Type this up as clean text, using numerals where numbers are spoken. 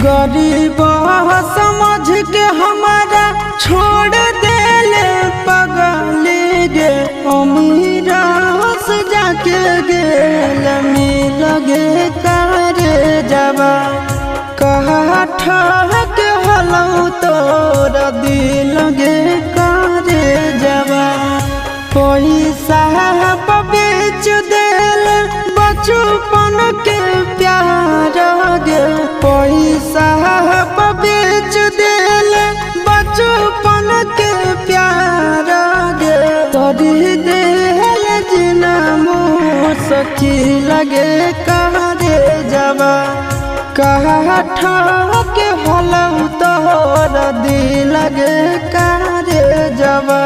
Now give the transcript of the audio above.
गरीब समझ के हमारा छोड़ देले पगली गे अमीर से जाके गेल मिल गे करे जबा कहा ठहक हलऊ तोरा दिल गे करे जबा पैसा बेच देल बचपन के प्यार गे पैसा बेच देल बचपन के प्यार गे तोरी देल जिना सखी लगे करे जबा कहा ठके हलऊ तोरा दिल लगे करे जबा।